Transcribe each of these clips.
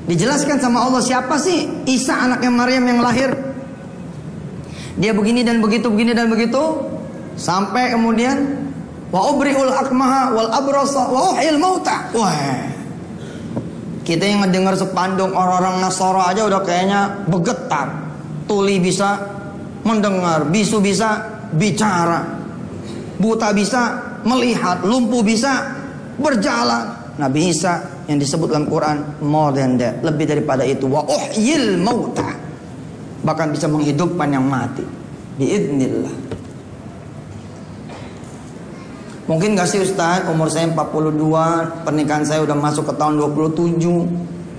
Dijelaskan sama Allah siapa sih Isa anaknya Maryam yang lahir. Dia begini dan begitu, begini dan begitu, sampai kemudian wa ubri'ul akmaha wal abrasa wa uhyil mauta. Wah, kita yang ngedengar sepandung orang-orang Nasara aja udah kayaknya bergetar. Tuli bisa mendengar, bisu bisa bicara, buta bisa melihat, lumpuh bisa berjalan. Nabi Isa yang disebut dalam Quran more than that, lebih daripada itu. Wa uhyil mauta, bahkan bisa menghidupkan yang mati biidznillah. Mungkin gak sih Ustaz, umur saya 42, pernikahan saya udah masuk ke tahun 27,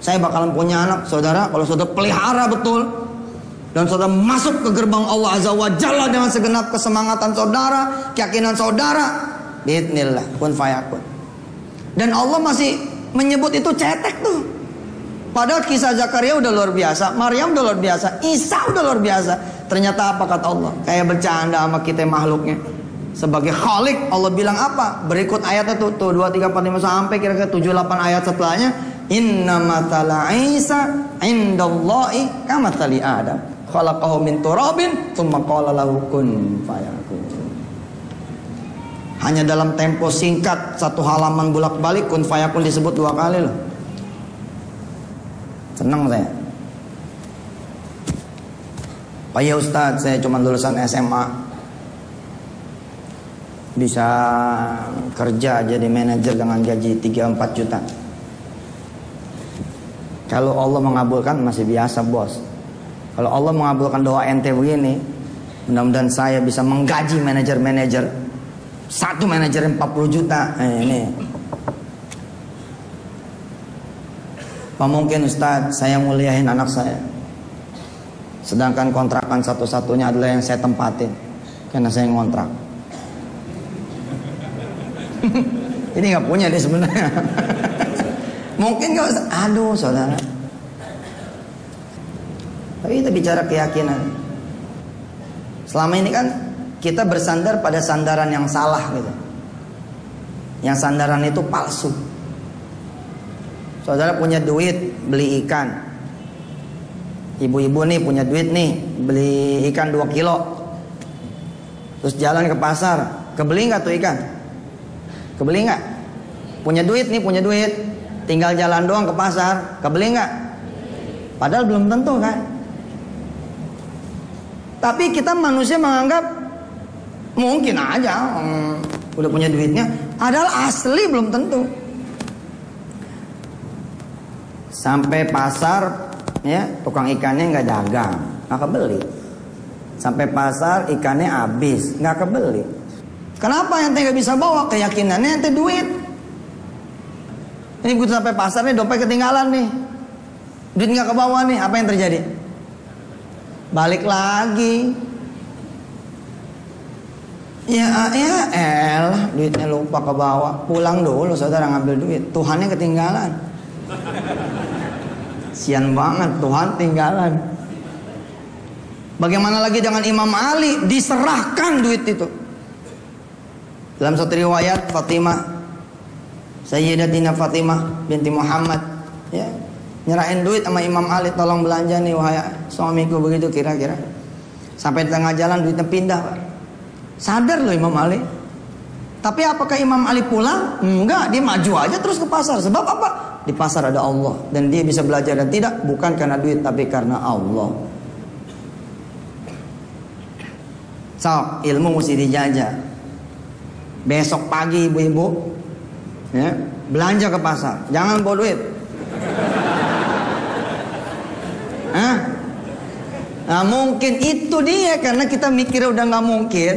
saya bakalan punya anak. Saudara, kalau saudara pelihara betul dan saudara masuk ke gerbang Allah Azza wa Jalla dengan segenap kesemangatan saudara, keyakinan saudara, biidznillah kun fayakun. Dan Allah masih menyebut itu cetek tuh. Padahal kisah Zakaria udah luar biasa, Maryam udah luar biasa, Isa udah luar biasa. Ternyata apa kata Allah? Kayak bercanda sama kita makhluknya. Sebagai Khalik, Allah bilang apa? Berikut ayatnya tuh 2, 3, 4, 5 sampai kira-kira 7, 8 ayat setelahnya. Inna mathala Isa indallahi kamathali Adam. Khalaqahu min turabin tsumma qala lahu kun fayakun. Hanya dalam tempo singkat 1 halaman bolak-balik kun fayakun disebut 2 kali loh. Senang saya. Oh ya Ustadz, saya cuma lulusan SMA, bisa kerja jadi manajer dengan gaji 3-4 juta. Kalau Allah mengabulkan masih biasa bos. Kalau Allah mengabulkan doa ente begini, mudah-mudahan saya bisa menggaji manajer-manajer. 1 manajer 40 juta. Ini apa mungkin Ustadz saya nguliahin anak saya, sedangkan kontrakan satu-satunya adalah yang saya tempatin karena saya ngontrak. Ini nggak punya dia sebenarnya. Mungkin nggak usah. Aduh saudara. Tapi kita bicara keyakinan. Selama ini kan kita bersandar pada sandaran yang salah gitu. Yang sandaran itu palsu. Saudara punya duit beli ikan. Ibu-ibu nih punya duit nih beli ikan 2 kilo. Terus jalan ke pasar, kebeli nggak tuh ikan? Kebeli nggak? Punya duit nih, punya duit, tinggal jalan doang ke pasar, kebeli nggak? Padahal belum tentu kan. Tapi kita manusia menganggap mungkin aja, udah punya duitnya, padahal asli belum tentu. Sampai pasar, ya tukang ikannya nggak dagang, nggak kebeli. Sampai pasar ikannya habis, nggak kebeli. Kenapa ente gak bisa bawa? Keyakinannya ente duit. Ini begitu sampai pasar nih, dompet ketinggalan nih, duit gak kebawa nih, apa yang terjadi? Balik lagi. Ya elah, duitnya lupa kebawa. Pulang dulu saudara ngambil duit. Tuhannya ketinggalan. Sian banget, Tuhan tinggalan. Bagaimana lagi dengan Imam Ali? Diserahkan duit itu. Dalam satu riwayat Fatimah, Sayyidatina Fatimah binti Muhammad, ya, nyerahin duit sama Imam Ali, tolong belanja nih wahai suamiku, begitu kira-kira. Sampai di tengah jalan duitnya pindah, Pak. Sadar loh Imam Ali. Tapi apakah Imam Ali pulang? Enggak, dia maju aja terus ke pasar. Sebab apa? Di pasar ada Allah dan dia bisa belajar, dan tidak bukan karena duit tapi karena Allah. So, ilmu mesti dijajah. Besok pagi ibu-ibu, ya, belanja ke pasar, jangan bawa duit. Nah mungkin itu dia, karena kita mikir udah nggak mungkin.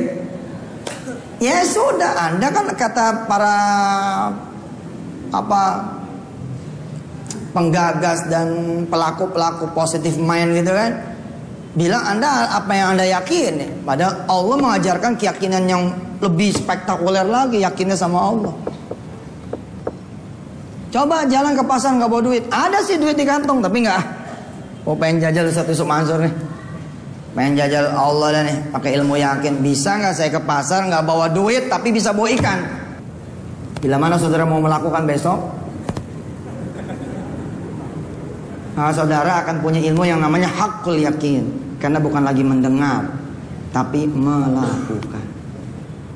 Ya sudah, Anda kan kata para penggagas dan pelaku-pelaku positive mind gitu kan, bilang Anda apa yang Anda yakin. Padahal Allah mengajarkan keyakinan yang lebih spektakuler lagi, yakinnya sama Allah. Coba jalan ke pasar nggak bawa duit, ada sih duit di kantong tapi nggak. Oh pengen jajal Ustaz Yusuf Mansur nih, pengen jajal Allah dah nih, pakai ilmu yakin. Bisa nggak saya ke pasar nggak bawa duit tapi bisa bawa ikan? Bila mana saudara mau melakukan besok? saudara akan punya ilmu yang namanya haqqul yakin, karena bukan lagi mendengar tapi melakukan.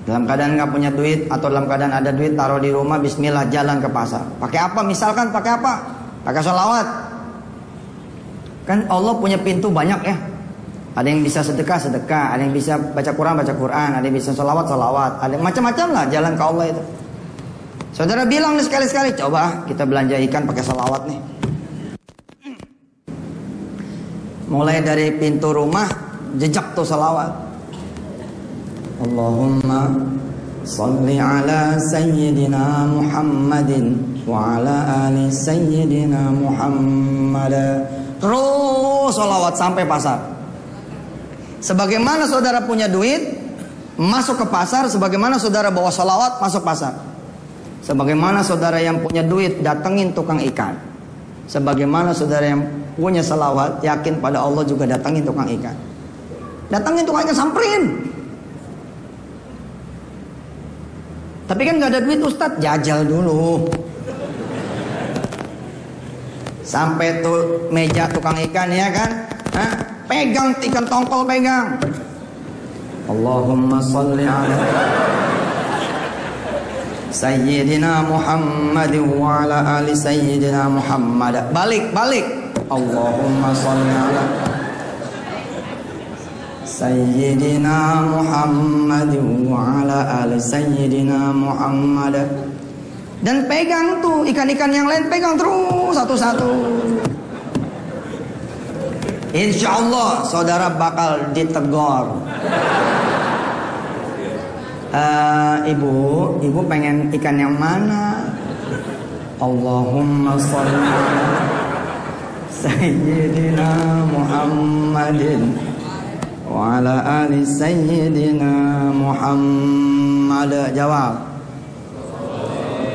Dalam keadaan nggak punya duit atau dalam keadaan ada duit, taruh di rumah, bismillah, jalan ke pasar. Pakai apa? Misalkan pakai apa? Pakai sholawat. Kan Allah punya pintu banyak ya. Ada yang bisa sedekah, ada yang bisa baca Quran, ada yang bisa sholawat, ada macam-macam lah jalan ke Allah itu. Saudara bilang nih sekali-sekali, coba kita belanja ikan pakai sholawat nih. Mulai dari pintu rumah, jejak tuh sholawat. Allahumma salli ala sayyidina Muhammadin wa ala ali sayyidina Muhammad. Terus sholawat sampai pasar. Sebagaimana saudara punya duit, masuk ke pasar. Sebagaimana saudara bawa sholawat, masuk pasar. Sebagaimana saudara yang punya duit, datengin tukang ikan. Sebagaimana saudara yang punya sholawat, yakin pada Allah juga datengin tukang ikan. Datengin tukang ikan, samperin. Tapi kan gak ada duit Ustadz, jajal dulu. Sampai tuh meja tukang ikan ya kan, pegang ikan tongkol, pegang. Allahumma sholli ala sayyidina Muhammad wa ala ali sayyidina Muhammad. Balik. Allahumma sholli ala sayyidina Muhammad wa ala ali sayyidina Muhammad. Dan pegang tuh ikan-ikan yang lain, pegang terus satu-satu. Insya Allah saudara bakal ditegur. Ibu pengen ikan yang mana? Allahumma sholli ala sayyidina Muhammadin wa ala ali sayyidina Muhammad. Jawab.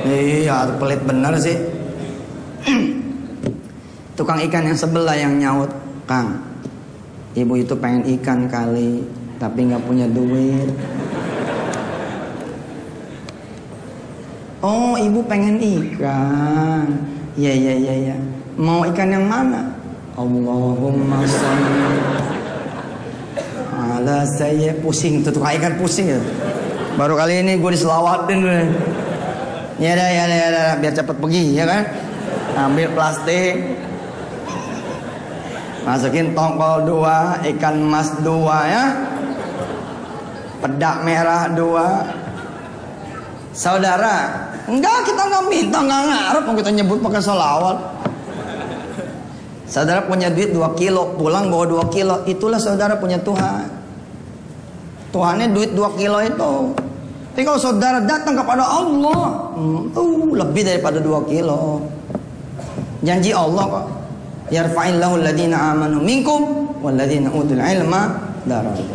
Iya, pelit bener sih. Tukang ikan yang sebelah yang nyaut, Kang, ibu itu pengen ikan kali, tapi nggak punya duit. Oh, ibu pengen ikan. Iya. Mau ikan yang mana? Allahumma sholli ala sayyidina. Pusing tuh tukang ikan, pusing ya. Baru kali ini gue diselawatin. Ya dah, biar cepet pergi ya kan. Ambil plastik, masukin tongkol 2, ikan emas 2 ya, pedak merah 2. Saudara, enggak, kita nggak minta, nggak ngarep, mau kita nyebut pakai sholawat. Saudara punya duit 2 kilo, pulang bawa 2 kilo, itulah saudara punya Tuhan. Tuhannya duit 2 kilo itu. Tapi kalau saudara datang kepada Allah, lebih daripada 2 kilo. Janji Allah kok. Yarfa'illahu alladhina amanu minkum walladhina utul ilma darajat.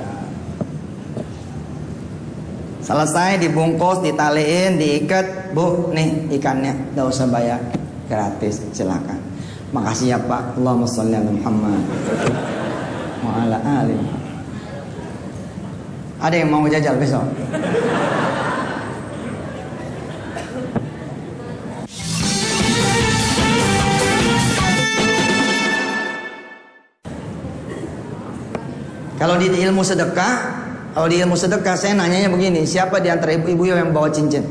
Selesai dibungkus, ditaliin, diikat, Bu, nih ikannya, gak usah bayar, gratis, silakan. Makasih ya Pak. Allahumma sholli ala Muhammad wa ala ali. Ada yang mau jajal besok? Kalau di ilmu sedekah, saya nanyanya begini, siapa di antara ibu-ibu yang bawa cincin?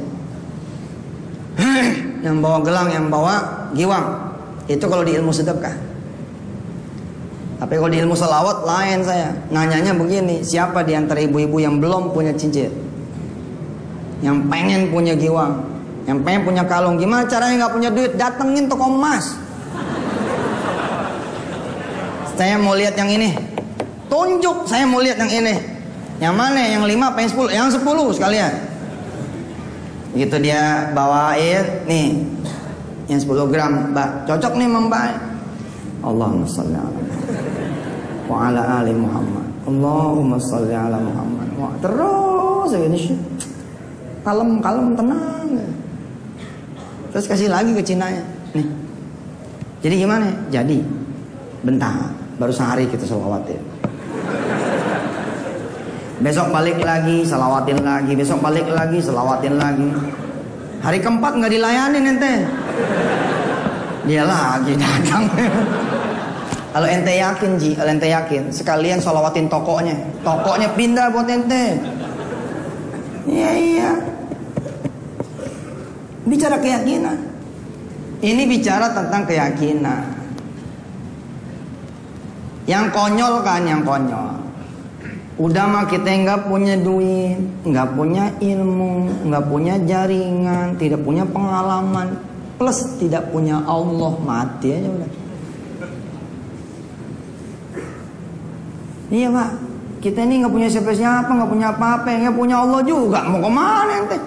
Yang bawa gelang, yang bawa giwang. Itu kalau di ilmu sedekah. Tapi kalau di ilmu selawat lain saya. Nanyanya begini, siapa di antara ibu-ibu yang belum punya cincin? Yang pengen punya giwang, yang pengen punya kalung. Gimana caranya gak punya duit? Datengin toko emas. Saya mau lihat yang ini. Tunjuk, saya mau lihat yang ini. Yang mana? Yang 5 apa yang 10? Yang 10 sekalian. Gitu dia bawain, nih yang 10 gram, Mbak, cocok nih Mbak. Allahumma sholli ala wa ala ali Muhammad. Allahumma sholli ala Muhammad. Terus ini kalem, tenang. Terus kasih lagi ke Cinanya. Nih. Jadi gimana? Jadi bentar, baru sehari kita selawatin. Besok balik lagi, selawatin lagi. Besok balik lagi, selawatin lagi. Hari keempat nggak dilayanin ente. Dia lagi datang. Kalau ente yakin Ji, kalau ente yakin, sekalian sholawatin tokonya. Tokonya pindah buat ente. Iya. Bicara keyakinan. Ini bicara tentang keyakinan. Yang konyol kan, yang konyol. Udah mah kita nggak punya duit, nggak punya ilmu, nggak punya jaringan, tidak punya pengalaman, plus tidak punya Allah, mati aja udah. Iya Pak, kita ini nggak punya siapa-siapa, nggak punya apa-apa, nggak punya Allah juga, mau kemana ente?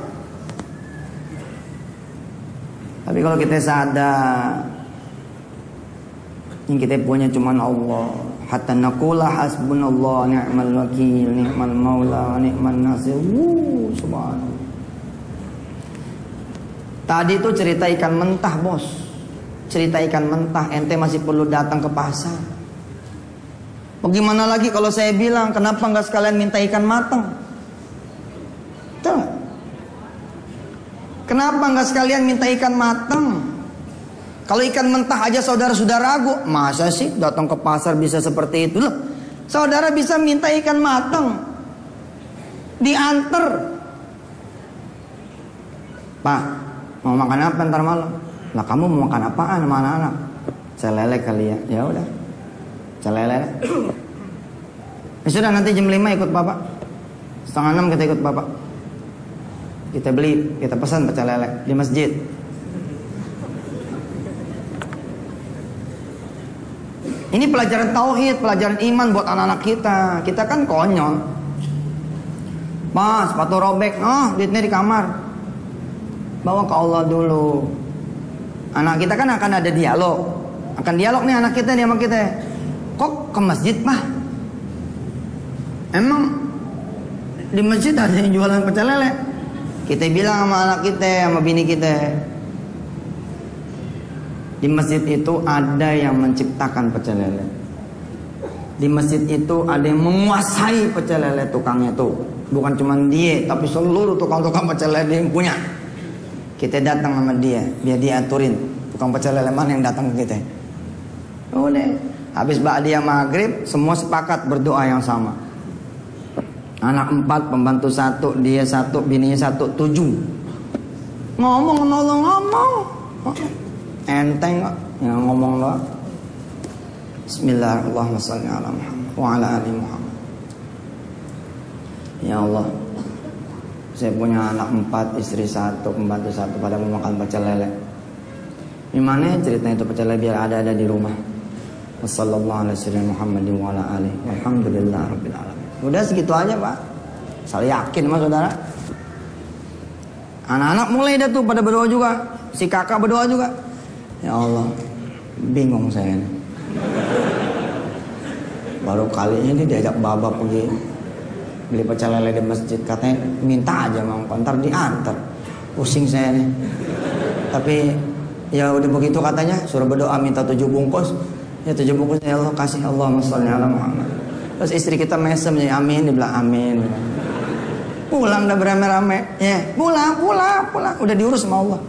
Tapi kalau kita sadar, yang kita punya cuma Allah, hatta naqula hasbunallah ni'mal wakil, ni'mal maula, ni'man nasir. Subhanallah. Tadi itu cerita ikan mentah, bos. Cerita ikan mentah, ente masih perlu datang ke pasar. Bagaimana lagi kalau saya bilang, kenapa nggak sekalian minta ikan matang? Betul nggak? Kenapa nggak sekalian minta ikan matang? Kalau ikan mentah aja saudara sudah ragu, masa sih datang ke pasar bisa seperti itu? Loh, saudara bisa minta ikan matang, diantar. Pak, mau makan apa ntar malam? Lah kamu mau makan apaan sama anak-anak? Celele kali ya. Ya udah. Celele. Ya sudah, nanti jam 5 ikut Bapak. 5:30 kita ikut Bapak. Kita beli, kita pesan pecel lele di masjid. Ini pelajaran tauhid, pelajaran iman buat anak-anak kita. Kita kan konyol. Mas, sepatu robek, duitnya di kamar. Bawa ke Allah dulu. Anak kita kan akan ada dialog. Akan dialog nih anak kita nih sama kita. Kok ke masjid mah? Emang di masjid ada yang jualan pecel lele? Kita bilang sama anak kita, sama bini kita, di masjid itu ada yang menciptakan pecel lele. Di masjid itu ada yang menguasai pecel lele tukangnya tuh. Bukan cuma dia, tapi seluruh tukang-tukang pecel lele yang punya. Kita datang sama dia, biar dia aturin tukang pecel lele mana yang datang ke kita. Udah. Habis ba'diyah maghrib, semua sepakat berdoa yang sama. Anak 4, pembantu 1, dia 1, bininya 1, 7. Ngomong. Enteng kok, yang ngomong doang. Bismillahirrahmanirrahim. Wa ala ali Muhammad. Ya Allah, saya punya anak 4, istri 1, pembantu 1, pada mau makan pecel lele. Gimana ceritanya itu pecel lele biar ada di rumah? Wassalamualaikum warahmatullahi wabarakatuh. Alhamdulillah rabbil alamin. Udah segitu aja Pak. Saya yakin mas saudara. Anak-anak mulai dah tuh pada berdoa juga. Si kakak berdoa juga. Ya Allah, bingung saya ini. Baru kali ini diajak babak pergi beli pecel lele di masjid. Katanya minta aja mau, ntar diantar. Pusing saya nih. Tapi ya udah begitu katanya, suruh berdoa minta 7 bungkus. Ya 7 bungkus ya Allah kasih, Allahumma sholli ala Muhammad. Terus istri kita mesem ya amin, dia bilang amin. Pulang dah beramai-ramai, ya pulang. Udah diurus sama Allah.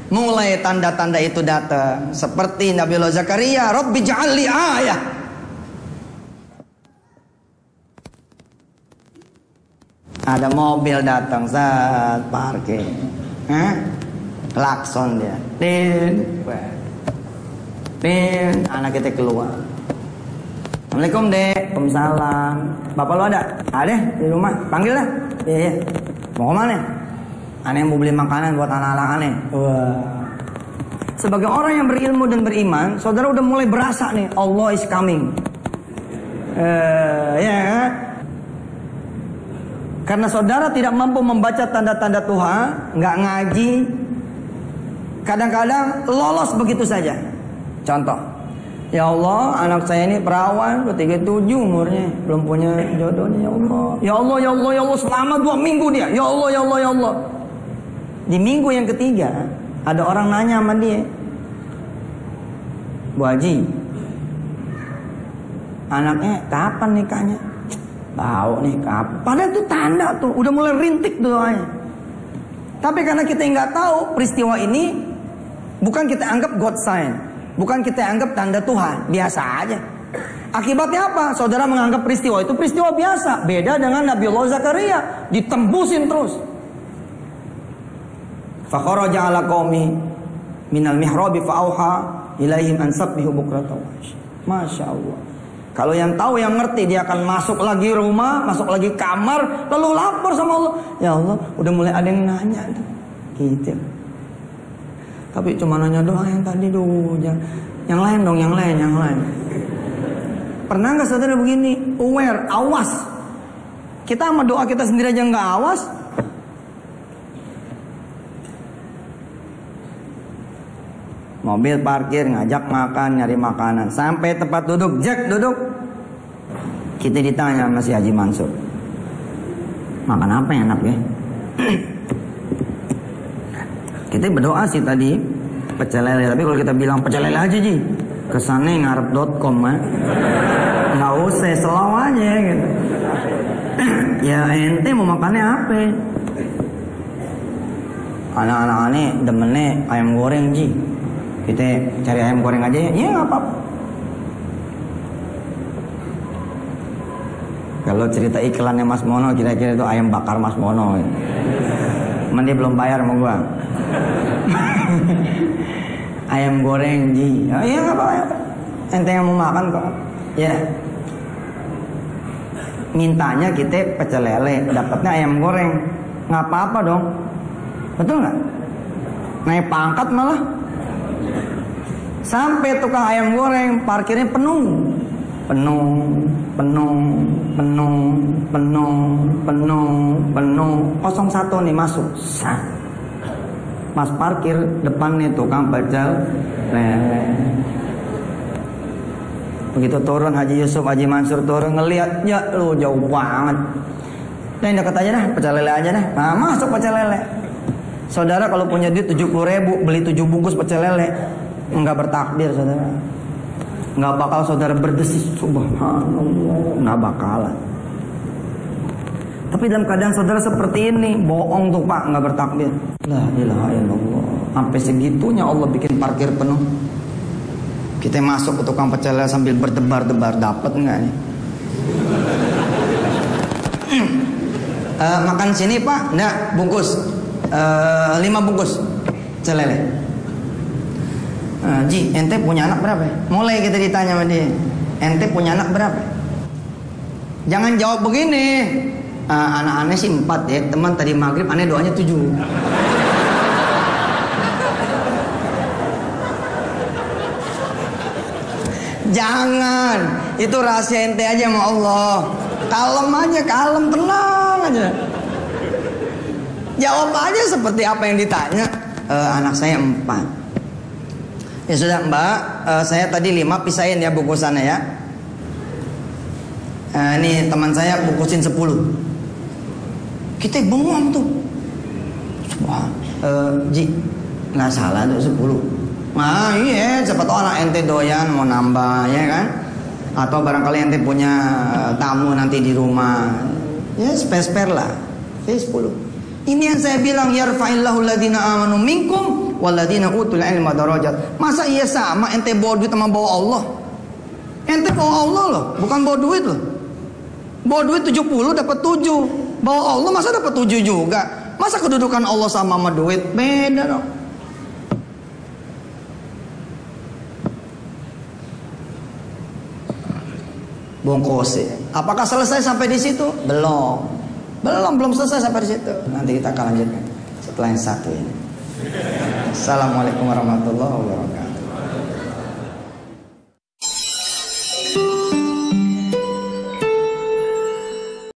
Mulai tanda-tanda itu datang, seperti Nabi Allah Zakaria, Rabbi ja'alli ayah. Ada mobil datang, saat parkir, klakson dia, anak kita keluar. Assalamualaikum dek, waalaikumsalam. Bapak lu ada? Ada di rumah, panggil dah. Iya. Mau kemana? Aneh mau beli makanan buat anak-anak aneh. Wah. Sebagai orang yang berilmu dan beriman, saudara udah mulai berasa nih, Allah is coming. Ya. Karena saudara tidak mampu membaca tanda-tanda Tuhan, nggak ngaji, kadang-kadang lolos begitu saja. Contoh, ya Allah, anak saya ini perawan, 37 umurnya, belum punya jodohnya. Ya Allah, selama 2 minggu dia. Ya Allah. Di minggu yang ketiga, ada orang nanya sama dia, Bu Haji, anaknya kapan nikahnya? Tahu nih kapan. Padahal itu tanda tuh, udah mulai rintik doanya. Tapi karena kita nggak tahu peristiwa ini, bukan kita anggap God sign, bukan kita anggap tanda Tuhan, biasa aja. Akibatnya apa? Saudara menganggap peristiwa itu peristiwa biasa. Beda dengan Nabiullah Zakaria, ditembusin terus. Fakharaja ala qaumi minal mihrabi fa'auha ilaihim an sabbihu bukratan. Masya Allah. Kalau yang tahu, yang ngerti, dia akan masuk lagi rumah, masuk lagi kamar, lalu lapor sama Allah. Ya Allah, udah mulai ada yang nanya tuh. Gitu. Tapi cuma nanya doang yang tadi dulu. Yang lain dong, yang lain. Pernah nggak saudara begini? Aware, awas. Kita sama doa kita sendiri aja nggak awas. Mobil parkir, ngajak makan, nyari makanan. Sampai tempat duduk, Jack duduk. Kita ditanya sama si Haji Mansur, makan apa yang enak ya? Kita berdoa sih tadi pecel lele, tapi kalau kita bilang pecel lele aja Ji, kesannya ngarep.com nggak usah, slow aja gitu. Ya ente mau makannya apa? Anak-anak ini demennya ayam goreng Ji, kita cari ayam goreng aja ya. Iya nggak apa-apa. Kalau cerita iklannya Mas Mono, kira-kira itu ayam bakar Mas Mono gitu. Dia belum bayar sama gua. Ayam goreng Ji. Oh iya nggak apa-apa. Ente yang mau makan kok. Ya. Mintanya kita pecel lele, dapatnya ayam goreng. Nggak apa-apa dong. Betul nggak? Naik pangkat malah. Sampai tukang ayam goreng parkirnya penuh. Penuh. 01 nih masuk. Sah. Mas parkir depan nih tukang pecel lele. Begitu turun Haji Yusuf, Haji Mansur turun ngelihat, ya lu jauh banget. Nah deket aja dah, pecel lele aja dah. Nah masuk pecel lele. Saudara kalau punya duit 70.000 beli 7 bungkus pecel lele, enggak bertakbir saudara. Enggak bakal saudara berdesis, subhanallah, enggak bakalan. Tapi dalam keadaan saudara seperti ini, bohong tuh Pak, enggak bertakbir. La ilaha illallah. Sampai segitunya Allah bikin parkir penuh. Kita masuk ke tukang pecel lele sambil berdebar-debar, dapat enggak nih? Makan sini Pak, enggak, bungkus 5 bungkus pecel lele. Ji, ente punya anak berapa? Mulai kita ditanya sama dia, ente punya anak berapa? Jangan jawab begini, anak aneh sih 4 ya, teman tadi maghrib aneh doanya 7. Jangan, itu rahasia ente aja sama Allah. Kalem aja, kalem, tenang aja. Jawab aja seperti apa yang ditanya. Anak saya 4. Ya sudah Mbak, saya tadi 5, pisahin ya bungkusannya ya. Ini teman saya bungkusin 10. Kita bengong tuh. Ji, nggak salah tuh 10. Nah iya, siapa tahu anak ente doyan mau nambah ya kan. Atau barangkali ente punya tamu nanti di rumah. Ya spare lah. Jadi 10. Ini yang saya bilang, yarfa'illahu alladhina amanu minkum walladhina utul ilma darajat. Masa iya sama ente bawa duit sama bawa Allah? Ente bawa Allah loh, bukan bawa duit loh. Bawa duit 70 dapat 7. Bawa Allah masa dapat 7 juga? Masa kedudukan Allah sama duit? Beda dong. Bungkus. Apakah selesai sampai di situ? Belum selesai sampai di situ. Nanti kita akan lanjutkan setelah yang satu ini. Assalamualaikum warahmatullahi wabarakatuh.